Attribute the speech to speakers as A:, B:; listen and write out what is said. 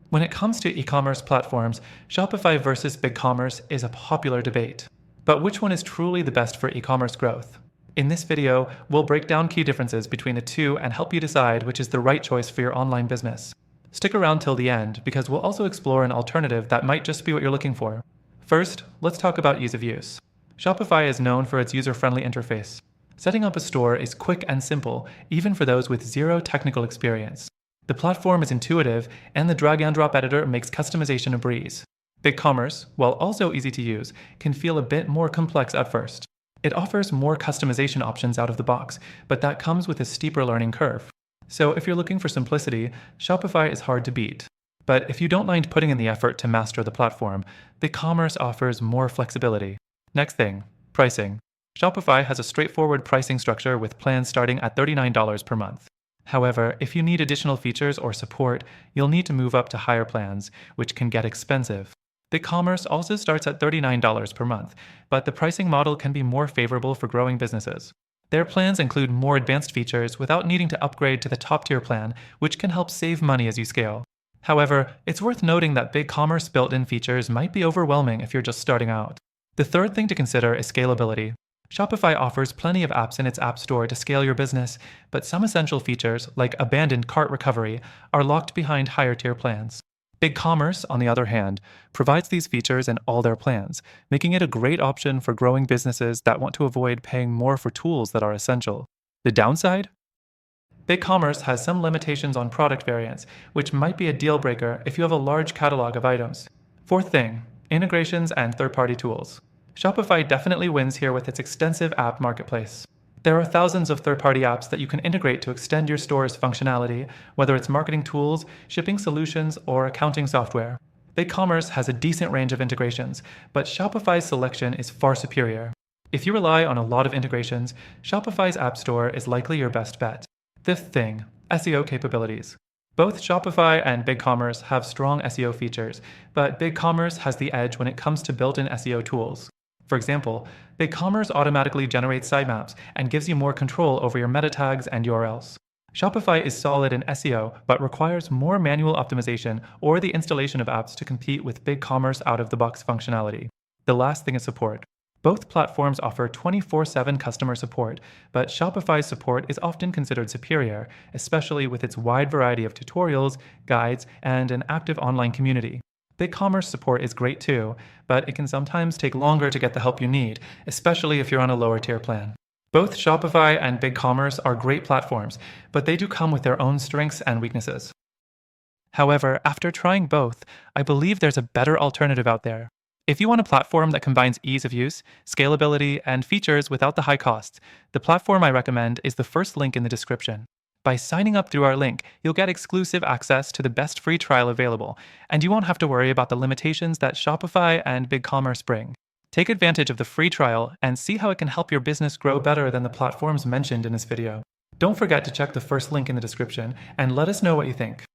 A: When it comes to e-commerce platforms, Shopify versus BigCommerce is a popular debate. But which one is truly the best for e-commerce growth? In this video, we'll break down key differences between the two and help you decide which is the right choice for your online business. Stick around till the end because we'll also explore an alternative that might just be what you're looking for. First, let's talk about ease of use. Shopify is known for its user-friendly interface. Setting up a store is quick and simple, even for those with zero technical experience. The platform is intuitive, and the drag-and-drop editor makes customization a breeze. BigCommerce, while also easy to use, can feel a bit more complex at first. It offers more customization options out of the box, but that comes with a steeper learning curve. So if you're looking for simplicity, Shopify is hard to beat. But if you don't mind putting in the effort to master the platform, BigCommerce offers more flexibility. Next thing, pricing. Shopify has a straightforward pricing structure with plans starting at $39 per month. However, if you need additional features or support, you'll need to move up to higher plans, which can get expensive. BigCommerce also starts at $39 per month, but the pricing model can be more favorable for growing businesses. Their plans include more advanced features without needing to upgrade to the top-tier plan, which can help save money as you scale. However, it's worth noting that BigCommerce built-in features might be overwhelming if you're just starting out. The third thing to consider is scalability. Shopify offers plenty of apps in its App Store to scale your business, but some essential features, like abandoned cart recovery, are locked behind higher-tier plans. BigCommerce, on the other hand, provides these features in all their plans, making it a great option for growing businesses that want to avoid paying more for tools that are essential. The downside? BigCommerce has some limitations on product variants, which might be a deal breaker if you have a large catalog of items. Fourth thing, integrations and third-party tools. Shopify definitely wins here with its extensive app marketplace. There are thousands of third-party apps that you can integrate to extend your store's functionality, whether it's marketing tools, shipping solutions, or accounting software. BigCommerce has a decent range of integrations, but Shopify's selection is far superior. If you rely on a lot of integrations, Shopify's App Store is likely your best bet. Fifth thing, SEO capabilities. Both Shopify and BigCommerce have strong SEO features, but BigCommerce has the edge when it comes to built-in SEO tools. For example, BigCommerce automatically generates sitemaps and gives you more control over your meta tags and URLs. Shopify is solid in SEO, but requires more manual optimization or the installation of apps to compete with BigCommerce out-of-the-box functionality. The last thing is support. Both platforms offer 24/7 customer support, but Shopify's support is often considered superior, especially with its wide variety of tutorials, guides, and an active online community. BigCommerce support is great too, but it can sometimes take longer to get the help you need, especially if you're on a lower tier plan. Both Shopify and BigCommerce are great platforms, but they do come with their own strengths and weaknesses. However, after trying both, I believe there's a better alternative out there. If you want a platform that combines ease of use, scalability, and features without the high costs, the platform I recommend is the first link in the description. By signing up through our link, you'll get exclusive access to the best free trial available, and you won't have to worry about the limitations that Shopify and BigCommerce bring. Take advantage of the free trial and see how it can help your business grow better than the platforms mentioned in this video. Don't forget to check the first link in the description and let us know what you think.